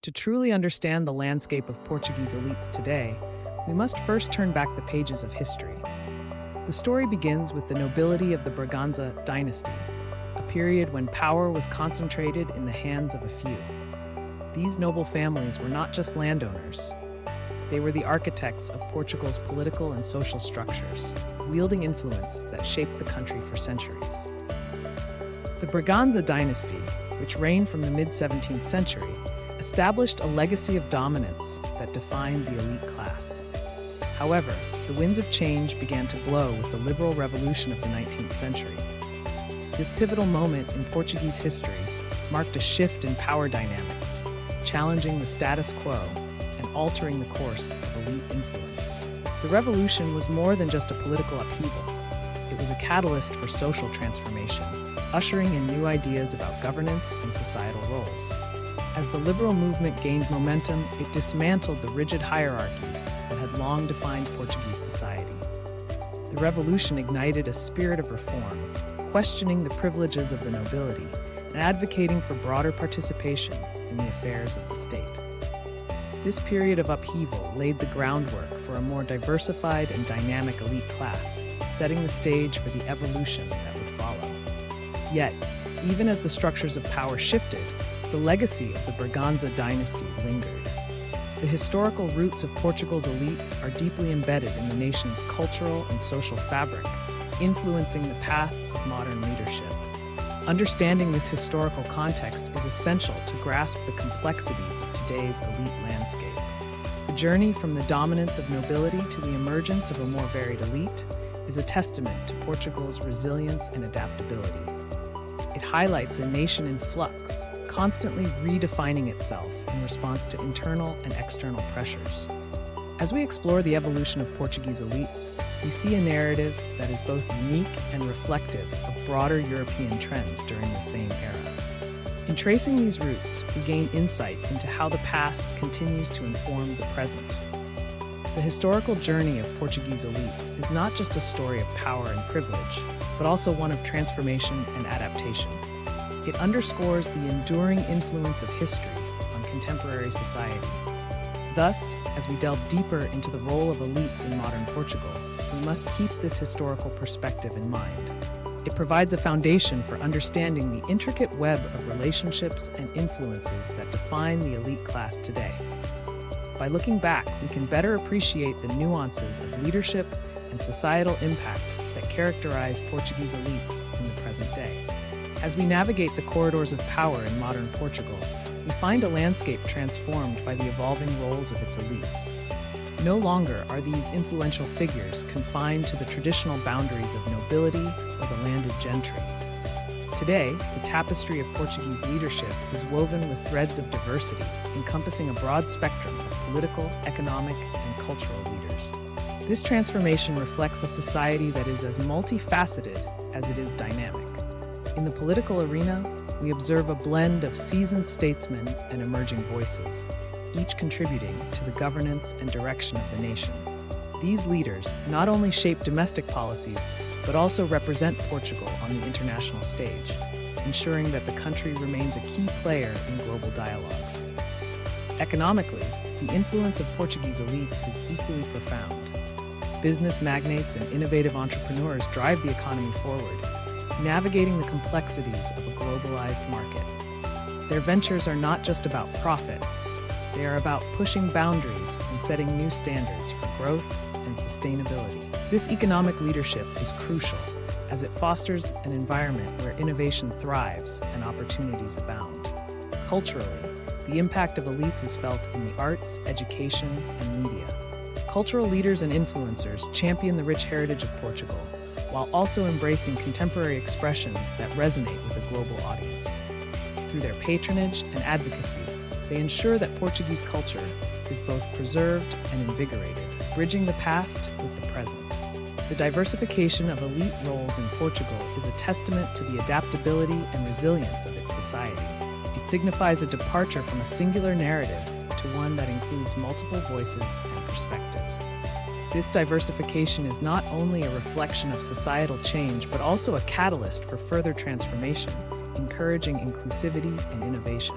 To truly understand the landscape of Portuguese elites today, we must first turn back the pages of history. The story begins with the nobility of the Braganza dynasty, a period when power was concentrated in the hands of a few. These noble families were not just landowners. They were the architects of Portugal's political and social structures, wielding influence that shaped the country for centuries. The Braganza dynasty, which reigned from the mid-17th century, established a legacy of dominance that defined the elite class. However, the winds of change began to blow with the liberal revolution of the 19th century. This pivotal moment in Portuguese history marked a shift in power dynamics, challenging the status quo and altering the course of elite influence. The revolution was more than just a political upheaval. It was a catalyst for social transformation, ushering in new ideas about governance and societal roles. As the liberal movement gained momentum, it dismantled the rigid hierarchies that had long defined Portuguese society. The revolution ignited a spirit of reform, questioning the privileges of the nobility and advocating for broader participation in the affairs of the state. This period of upheaval laid the groundwork for a more diversified and dynamic elite class, setting the stage for the evolution that would follow. Yet, even as the structures of power shifted, the legacy of the Braganza dynasty lingered. The historical roots of Portugal's elites are deeply embedded in the nation's cultural and social fabric, influencing the path of modern leadership. Understanding this historical context is essential to grasp the complexities of today's elite landscape. The journey from the dominance of nobility to the emergence of a more varied elite is a testament to Portugal's resilience and adaptability. It highlights a nation in flux, constantly redefining itself in response to internal and external pressures. As we explore the evolution of Portuguese elites, we see a narrative that is both unique and reflective of broader European trends during the same era. In tracing these roots, we gain insight into how the past continues to inform the present. The historical journey of Portuguese elites is not just a story of power and privilege, but also one of transformation and adaptation. It underscores the enduring influence of history on contemporary society. Thus, as we delve deeper into the role of elites in modern Portugal, we must keep this historical perspective in mind. It provides a foundation for understanding the intricate web of relationships and influences that define the elite class today. By looking back, we can better appreciate the nuances of leadership and societal impact that characterize Portuguese elites in the present day. As we navigate the corridors of power in modern Portugal, we find a landscape transformed by the evolving roles of its elites. No longer are these influential figures confined to the traditional boundaries of nobility or the landed gentry. Today, the tapestry of Portuguese leadership is woven with threads of diversity, encompassing a broad spectrum of political, economic, and cultural leaders. This transformation reflects a society that is as multifaceted as it is dynamic. In the political arena, we observe a blend of seasoned statesmen and emerging voices, each contributing to the governance and direction of the nation. These leaders not only shape domestic policies, but also represent Portugal on the international stage, ensuring that the country remains a key player in global dialogues. Economically, the influence of Portuguese elites is equally profound. Business magnates and innovative entrepreneurs drive the economy forward, navigating the complexities of a globalized market. Their ventures are not just about profit, they are about pushing boundaries and setting new standards for growth and sustainability. This economic leadership is crucial as it fosters an environment where innovation thrives and opportunities abound. Culturally, the impact of elites is felt in the arts, education, and media. Cultural leaders and influencers champion the rich heritage of Portugal, while also embracing contemporary expressions that resonate with a global audience. Through their patronage and advocacy, they ensure that Portuguese culture is both preserved and invigorated, bridging the past with the present. The diversification of elite roles in Portugal is a testament to the adaptability and resilience of its society. It signifies a departure from a singular narrative to one that includes multiple voices and perspectives. This diversification is not only a reflection of societal change, but also a catalyst for further transformation, encouraging inclusivity and innovation.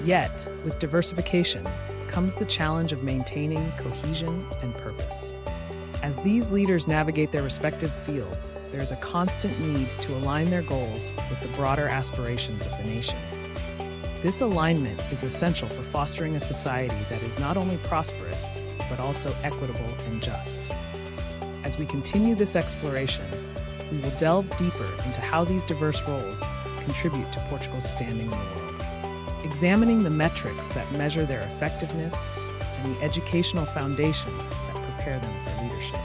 Yet, with diversification comes the challenge of maintaining cohesion and purpose. As these leaders navigate their respective fields, there is a constant need to align their goals with the broader aspirations of the nation. This alignment is essential for fostering a society that is not only prosperous, but also equitable and just. As we continue this exploration, we will delve deeper into how these diverse roles contribute to Portugal's standing in the world, examining the metrics that measure their effectiveness and the educational foundations that prepare them for leadership.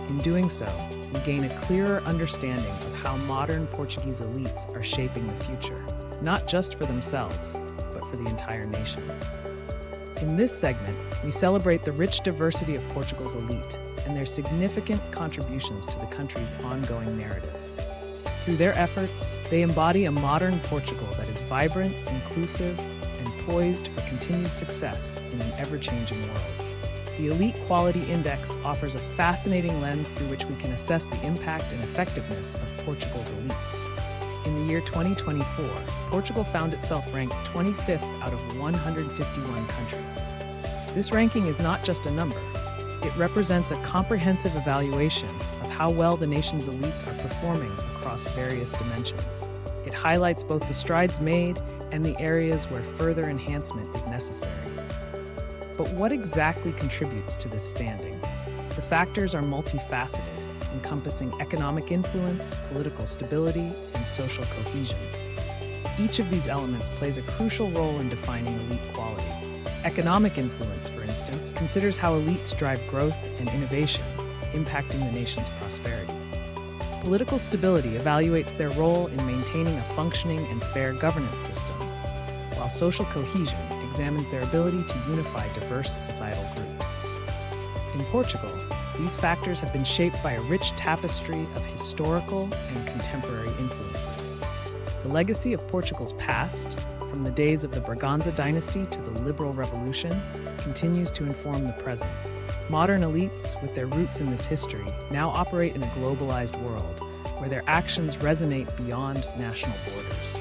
In doing so, we gain a clearer understanding of how modern Portuguese elites are shaping the future, not just for themselves, but for the entire nation. In this segment, we celebrate the rich diversity of Portugal's elite and their significant contributions to the country's ongoing narrative. Through their efforts, they embody a modern Portugal that is vibrant, inclusive, and poised for continued success in an ever-changing world. The Elite Quality Index offers a fascinating lens through which we can assess the impact and effectiveness of Portugal's elites. In the year 2024, Portugal found itself ranked 25th out of 151 countries. This ranking is not just a number. It represents a comprehensive evaluation of how well the nation's elites are performing across various dimensions. It highlights both the strides made and the areas where further enhancement is necessary. But what exactly contributes to this standing? The factors are multifaceted, encompassing economic influence, political stability, and social cohesion. Each of these elements plays a crucial role in defining elite quality. Economic influence, for instance, considers how elites drive growth and innovation, impacting the nation's prosperity. Political stability evaluates their role in maintaining a functioning and fair governance system, while social cohesion examines their ability to unify diverse societal groups. In Portugal, these factors have been shaped by a rich tapestry of historical and contemporary influences. The legacy of Portugal's past, from the days of the Braganza dynasty to the Liberal Revolution, continues to inform the present. Modern elites, with their roots in this history, now operate in a globalized world where their actions resonate beyond national borders.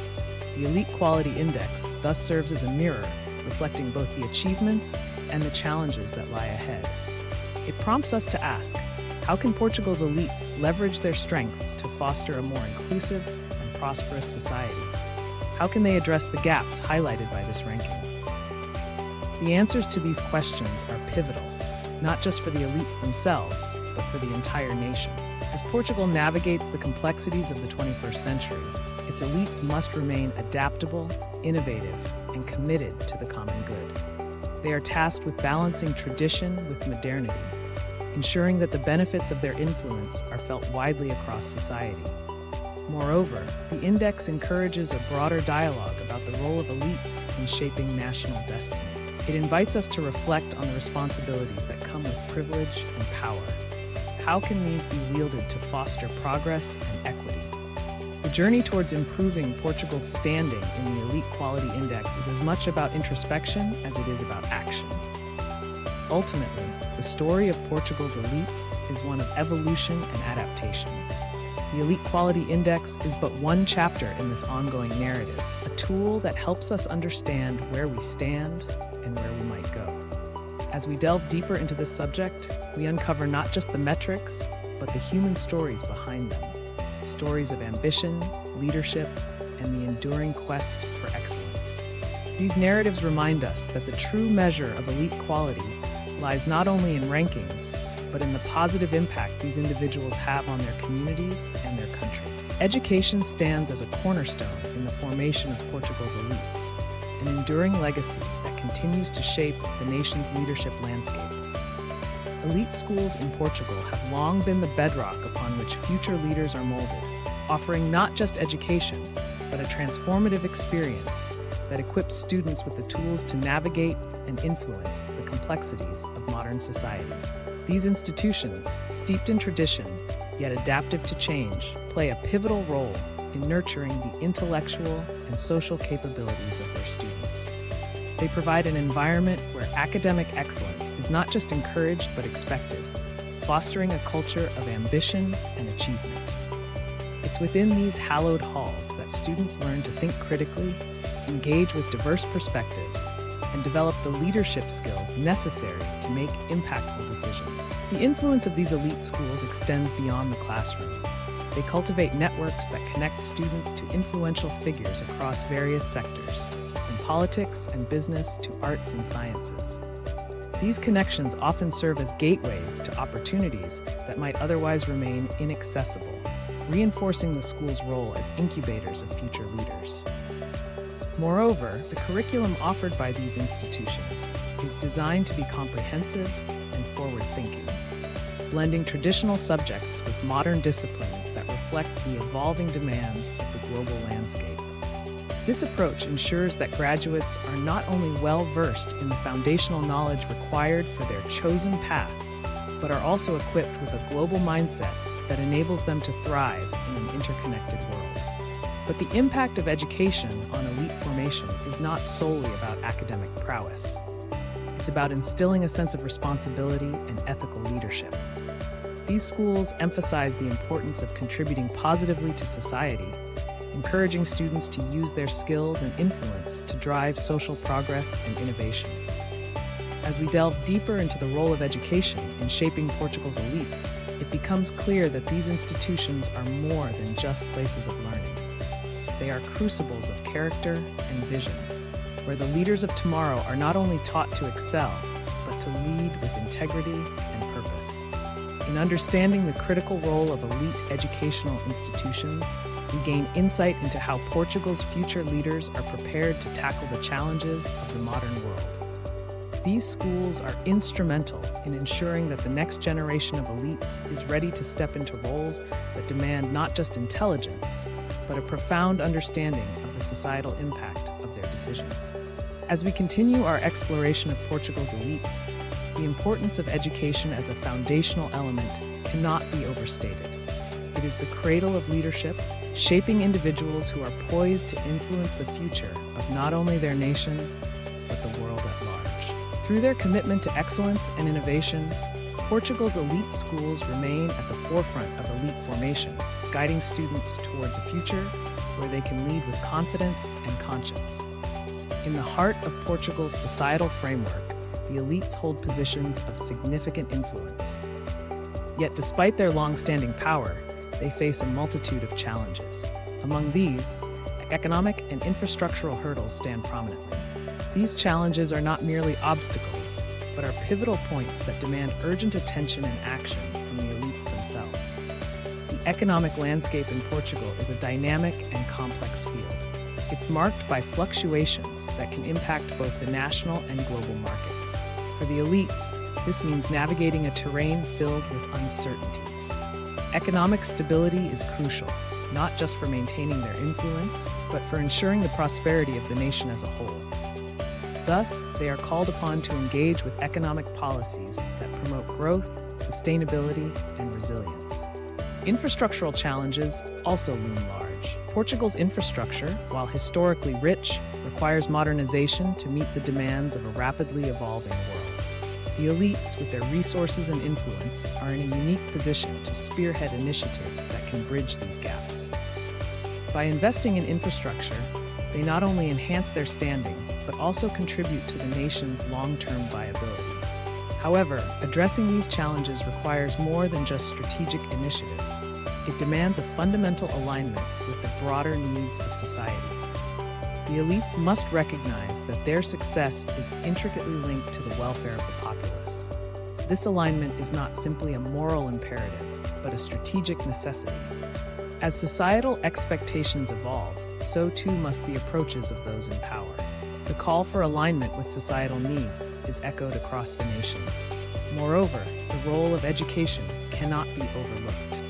The Elite Quality Index thus serves as a mirror, reflecting both the achievements and the challenges that lie ahead. It prompts us to ask, how can Portugal's elites leverage their strengths to foster a more inclusive and prosperous society? How can they address the gaps highlighted by this ranking? The answers to these questions are pivotal, not just for the elites themselves, but for the entire nation. As Portugal navigates the complexities of the 21st century, its elites must remain adaptable, innovative, and committed to the common good. They are tasked with balancing tradition with modernity, ensuring that the benefits of their influence are felt widely across society. Moreover, the index encourages a broader dialogue about the role of elites in shaping national destiny. It invites us to reflect on the responsibilities that come with privilege and power. How can these be wielded to foster progress and equity? The journey towards improving Portugal's standing in the Elite Quality Index is as much about introspection as it is about action. Ultimately, the story of Portugal's elites is one of evolution and adaptation. The Elite Quality Index is but one chapter in this ongoing narrative, a tool that helps us understand where we stand and where we might go. As we delve deeper into this subject, we uncover not just the metrics, but the human stories behind them. Stories of ambition, leadership, and the enduring quest for excellence. These narratives remind us that the true measure of elite quality lies not only in rankings, but in the positive impact these individuals have on their communities and their country. Education stands as a cornerstone in the formation of Portugal's elites, an enduring legacy that continues to shape the nation's leadership landscape. Elite schools in Portugal have long been the bedrock upon which future leaders are molded, offering not just education, but a transformative experience that equips students with the tools to navigate and influence the complexities of modern society. These institutions, steeped in tradition, yet adaptive to change, play a pivotal role in nurturing the intellectual and social capabilities of their students. They provide an environment where academic excellence is not just encouraged but expected, fostering a culture of ambition and achievement. It's within these hallowed halls that students learn to think critically, engage with diverse perspectives, and develop the leadership skills necessary to make impactful decisions. The influence of these elite schools extends beyond the classroom. They cultivate networks that connect students to influential figures across various sectors, from politics and business to arts and sciences. These connections often serve as gateways to opportunities that might otherwise remain inaccessible, reinforcing the school's role as incubators of future leaders. Moreover, the curriculum offered by these institutions is designed to be comprehensive and forward-thinking, blending traditional subjects with modern disciplines that reflect the evolving demands of the global landscape. This approach ensures that graduates are not only well-versed in the foundational knowledge required for their chosen paths, but are also equipped with a global mindset that enables them to thrive in an interconnected world. But the impact of education on elite formation is not solely about academic prowess. It's about instilling a sense of responsibility and ethical leadership. These schools emphasize the importance of contributing positively to society, encouraging students to use their skills and influence to drive social progress and innovation. As we delve deeper into the role of education in shaping Portugal's elites, it becomes clear that these institutions are more than just places of learning. They are crucibles of character and vision, where the leaders of tomorrow are not only taught to excel, but to lead with integrity and purpose. In understanding the critical role of elite educational institutions, we gain insight into how Portugal's future leaders are prepared to tackle the challenges of the modern world. These schools are instrumental in ensuring that the next generation of elites is ready to step into roles that demand not just intelligence, but a profound understanding of the societal impact of their decisions. As we continue our exploration of Portugal's elites, the importance of education as a foundational element cannot be overstated. It is the cradle of leadership, shaping individuals who are poised to influence the future of not only their nation, but the world at large. Through their commitment to excellence and innovation, Portugal's elite schools remain at the forefront of elite formation, guiding students towards a future where they can lead with confidence and conscience. In the heart of Portugal's societal framework, the elites hold positions of significant influence. Yet despite their long-standing power, they face a multitude of challenges. Among these, economic and infrastructural hurdles stand prominently. These challenges are not merely obstacles, but are pivotal points that demand urgent attention and action from the elites themselves. The economic landscape in Portugal is a dynamic and complex field. It's marked by fluctuations that can impact both the national and global markets. For the elites, this means navigating a terrain filled with uncertainties. Economic stability is crucial, not just for maintaining their influence, but for ensuring the prosperity of the nation as a whole. Thus, they are called upon to engage with economic policies that promote growth, sustainability, and resilience. Infrastructural challenges also loom large. Portugal's infrastructure, while historically rich, requires modernization to meet the demands of a rapidly evolving world. The elites, with their resources and influence, are in a unique position to spearhead initiatives that can bridge these gaps. By investing in infrastructure, they not only enhance their standing, but also contribute to the nation's long-term viability. However, addressing these challenges requires more than just strategic initiatives. It demands a fundamental alignment with the broader needs of society. The elites must recognize that their success is intricately linked to the welfare of the populace. This alignment is not simply a moral imperative, but a strategic necessity. As societal expectations evolve, so too must the approaches of those in power. The call for alignment with societal needs is echoed across the nation. Moreover, the role of education cannot be overlooked.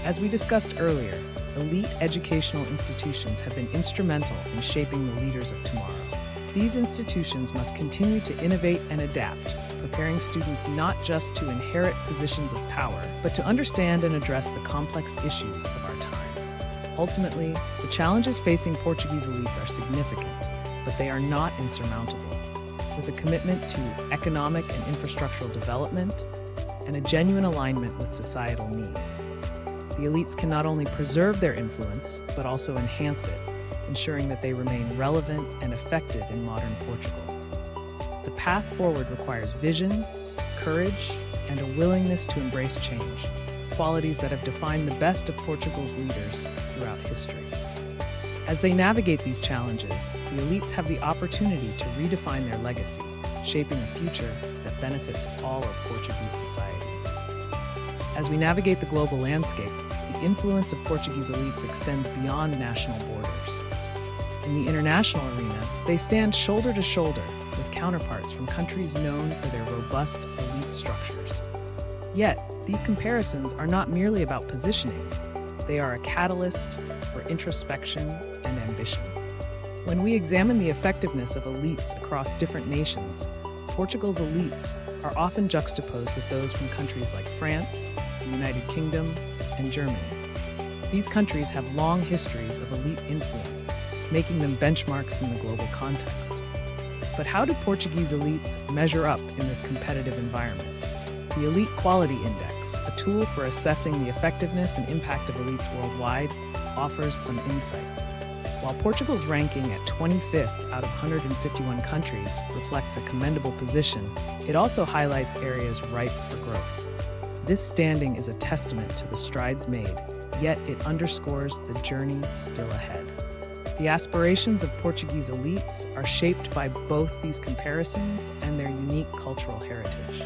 As we discussed earlier, elite educational institutions have been instrumental in shaping the leaders of tomorrow. These institutions must continue to innovate and adapt, preparing students not just to inherit positions of power, but to understand and address the complex issues of our time. Ultimately, the challenges facing Portuguese elites are significant, but they are not insurmountable. With a commitment to economic and infrastructural development and a genuine alignment with societal needs, the elites can not only preserve their influence, but also enhance it, ensuring that they remain relevant and effective in modern Portugal. The path forward requires vision, courage, and a willingness to embrace change, qualities that have defined the best of Portugal's leaders throughout history. As they navigate these challenges, the elites have the opportunity to redefine their legacy, shaping a future that benefits all of Portuguese society. As we navigate the global landscape, the influence of Portuguese elites extends beyond national borders. In the international arena, they stand shoulder to shoulder with counterparts from countries known for their robust elite structures. Yet, these comparisons are not merely about positioning. They are a catalyst for introspection and ambition. When we examine the effectiveness of elites across different nations, Portugal's elites are often juxtaposed with those from countries like France, the United Kingdom, and Germany. These countries have long histories of elite influence, making them benchmarks in the global context. But how do Portuguese elites measure up in this competitive environment? The Elite Quality Index, a tool for assessing the effectiveness and impact of elites worldwide, offers some insight. While Portugal's ranking at 25th out of 151 countries reflects a commendable position, it also highlights areas ripe for growth. This standing is a testament to the strides made, yet it underscores the journey still ahead. The aspirations of Portuguese elites are shaped by both these comparisons and their unique cultural heritage.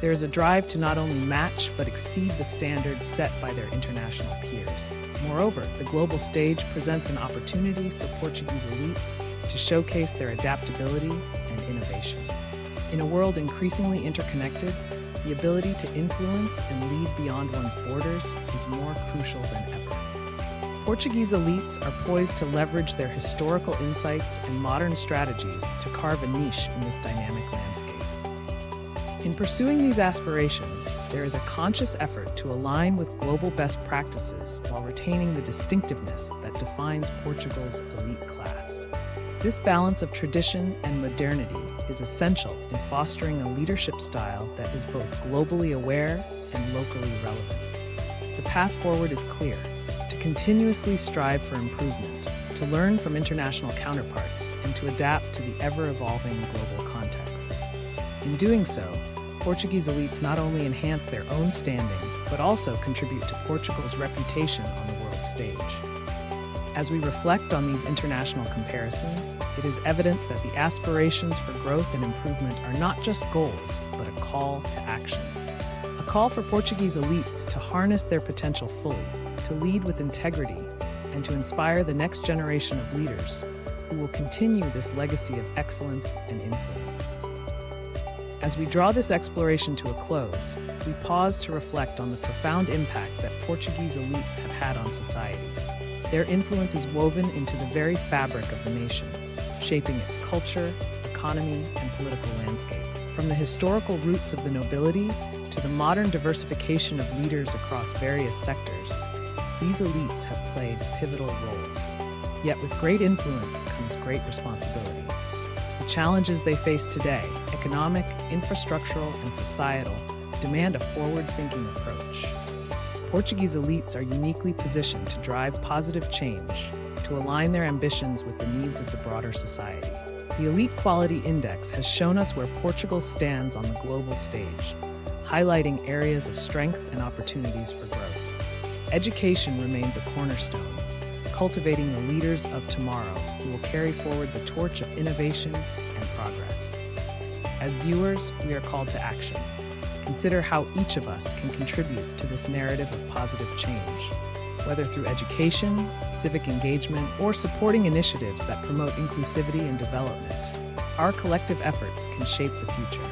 There is a drive to not only match but exceed the standards set by their international peers. Moreover, the global stage presents an opportunity for Portuguese elites to showcase their adaptability and innovation. In a world increasingly interconnected, the ability to influence and lead beyond one's borders is more crucial than ever. Portuguese elites are poised to leverage their historical insights and modern strategies to carve a niche in this dynamic landscape. In pursuing these aspirations, there is a conscious effort to align with global best practices while retaining the distinctiveness that defines Portugal's elite class. This balance of tradition and modernity is essential in fostering a leadership style that is both globally aware and locally relevant. The path forward is clear: to continuously strive for improvement, to learn from international counterparts, and to adapt to the ever-evolving global context. In doing so, Portuguese elites not only enhance their own standing, but also contribute to Portugal's reputation on the world stage. As we reflect on these international comparisons, it is evident that the aspirations for growth and improvement are not just goals, but a call to action. A call for Portuguese elites to harness their potential fully, to lead with integrity, and to inspire the next generation of leaders who will continue this legacy of excellence and influence. As we draw this exploration to a close, we pause to reflect on the profound impact that Portuguese elites have had on society. Their influence is woven into the very fabric of the nation, shaping its culture, economy, and political landscape. From the historical roots of the nobility to the modern diversification of leaders across various sectors, these elites have played pivotal roles. Yet with great influence comes great responsibility. The challenges they face today, economic, infrastructural, and societal, demand a forward-thinking approach. Portuguese elites are uniquely positioned to drive positive change, to align their ambitions with the needs of the broader society. The Elite Quality Index has shown us where Portugal stands on the global stage, highlighting areas of strength and opportunities for growth. Education remains a cornerstone, cultivating the leaders of tomorrow who will carry forward the torch of innovation and progress. As viewers, we are called to action. Consider how each of us can contribute to this narrative of positive change, whether through education, civic engagement, or supporting initiatives that promote inclusivity and development. Our collective efforts can shape the future.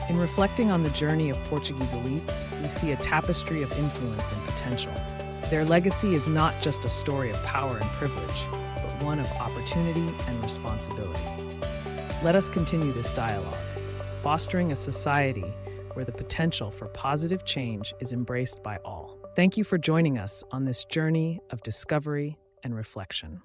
In reflecting on the journey of Portuguese elites, we see a tapestry of influence and potential. Their legacy is not just a story of power and privilege, but one of opportunity and responsibility. Let us continue this dialogue, fostering a society where the potential for positive change is embraced by all. Thank you for joining us on this journey of discovery and reflection.